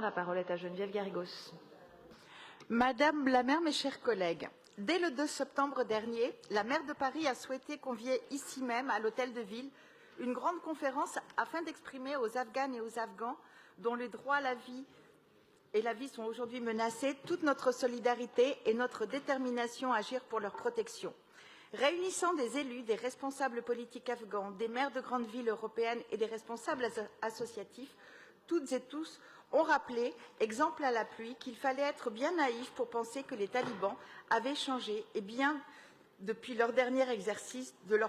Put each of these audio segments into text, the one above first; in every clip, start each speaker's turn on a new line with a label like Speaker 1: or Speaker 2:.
Speaker 1: La parole est à Geneviève Garrigos.
Speaker 2: Madame la maire, mes chers collègues, dès le 2 septembre dernier, la maire de Paris a souhaité convier ici même, à l'Hôtel de Ville, une grande conférence afin d'exprimer aux Afghanes et aux Afghans dont les droits à la vie et la vie sont aujourd'hui menacés, toute notre solidarité et notre détermination à agir pour leur protection. Réunissant des élus, des responsables politiques afghans, des maires de grandes villes européennes et des responsables associatifs, toutes et tous ont rappelé, exemple à l'appui, qu'il fallait être bien naïf pour penser que les talibans avaient changé, et bien depuis leur dernier exercice de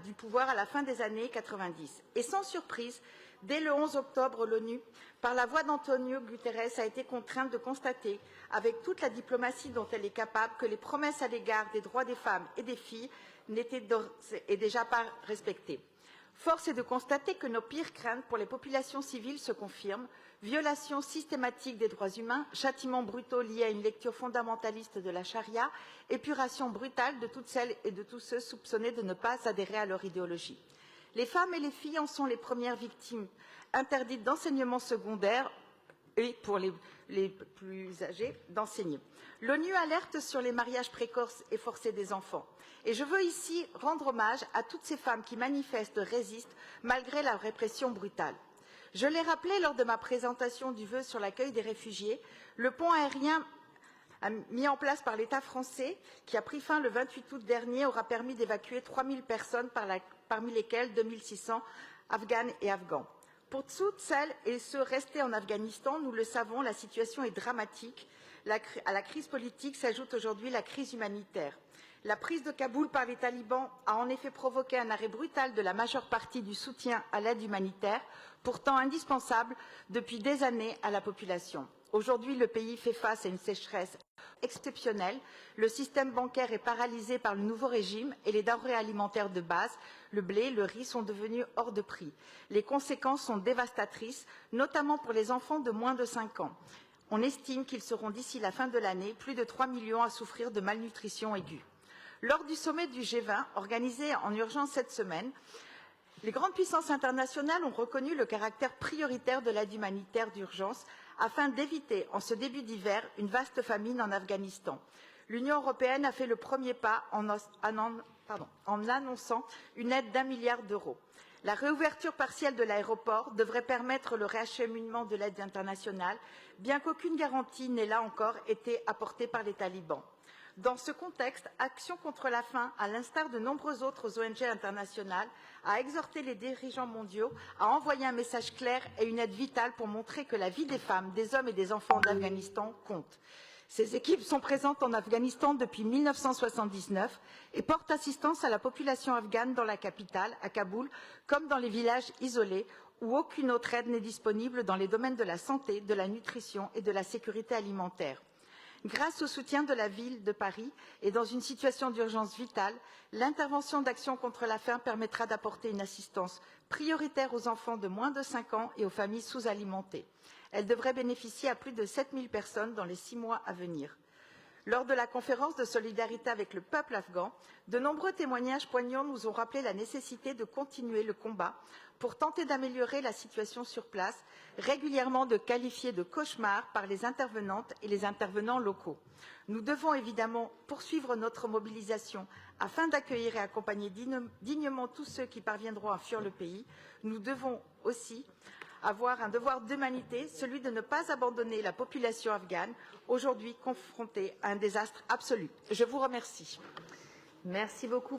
Speaker 2: du pouvoir à la fin des années 90. Et sans surprise, dès le 11 octobre, l'ONU, par la voix d'Antonio Guterres, a été contrainte de constater, avec toute la diplomatie dont elle est capable, que les promesses à l'égard des droits des femmes et des filles n'étaient déjà pas respectées. Force est de constater que nos pires craintes pour les populations civiles se confirment: violations systématiques des droits humains, châtiments brutaux liés à une lecture fondamentaliste de la charia, épuration brutale de toutes celles et de tous ceux soupçonnés de ne pas adhérer à leur idéologie. Les femmes et les filles en sont les premières victimes, interdites d'enseignement secondaire et pour les plus âgés d'enseigner. L'ONU alerte sur les mariages précoces et forcés des enfants. Et je veux ici rendre hommage à toutes ces femmes qui manifestent, résistent, malgré la répression brutale. Je l'ai rappelé lors de ma présentation du vœu sur l'accueil des réfugiés, le pont aérien mis en place par l'État français, qui a pris fin le 28 août dernier, aura permis d'évacuer 3000 personnes, parmi lesquelles 2600 Afghanes et Afghans. Pour toutes celles et ceux restés en Afghanistan, nous le savons, la situation est dramatique. À la crise politique s'ajoute aujourd'hui la crise humanitaire. La prise de Kaboul par les talibans a en effet provoqué un arrêt brutal de la majeure partie du soutien à l'aide humanitaire, pourtant indispensable depuis des années à la population. Aujourd'hui, le pays fait face à une sécheresse exceptionnelle. Le système bancaire est paralysé par le nouveau régime et les denrées alimentaires de base, le blé, le riz, sont devenus hors de prix. Les conséquences sont dévastatrices, notamment pour les enfants de moins de 5 ans. On estime qu'ils seront d'ici la fin de l'année plus de 3 millions à souffrir de malnutrition aiguë. Lors du sommet du G20, organisé en urgence cette semaine, les grandes puissances internationales ont reconnu le caractère prioritaire de l'aide humanitaire d'urgence afin d'éviter, en ce début d'hiver, une vaste famine en Afghanistan. L'Union européenne a fait le premier pas en annonçant une aide d'1 milliard d'euros. La réouverture partielle de l'aéroport devrait permettre le réacheminement de l'aide internationale, bien qu'aucune garantie n'ait là encore été apportée par les talibans. Dans ce contexte, Action contre la faim, à l'instar de nombreuses autres ONG internationales, a exhorté les dirigeants mondiaux à envoyer un message clair et une aide vitale pour montrer que la vie des femmes, des hommes et des enfants d'Afghanistan compte. Ces équipes sont présentes en Afghanistan depuis 1979 et portent assistance à la population afghane dans la capitale, à Kaboul, comme dans les villages isolés où aucune autre aide n'est disponible dans les domaines de la santé, de la nutrition et de la sécurité alimentaire. Grâce au soutien de la ville de Paris et dans une situation d'urgence vitale, l'intervention d'Action contre la faim permettra d'apporter une assistance prioritaire aux enfants de moins de 5 ans et aux familles sous-alimentées. Elle devrait bénéficier à plus de 7000 personnes dans les 6 mois à venir. Lors de la conférence de solidarité avec le peuple afghan, de nombreux témoignages poignants nous ont rappelé la nécessité de continuer le combat pour tenter d'améliorer la situation sur place, régulièrement qualifiée de cauchemar par les intervenantes et les intervenants locaux. Nous devons évidemment poursuivre notre mobilisation afin d'accueillir et accompagner dignement tous ceux qui parviendront à fuir le pays. Nous devons aussi avoir un devoir d'humanité, celui de ne pas abandonner la population afghane, aujourd'hui confrontée à un désastre absolu. Je vous remercie.
Speaker 1: Merci beaucoup.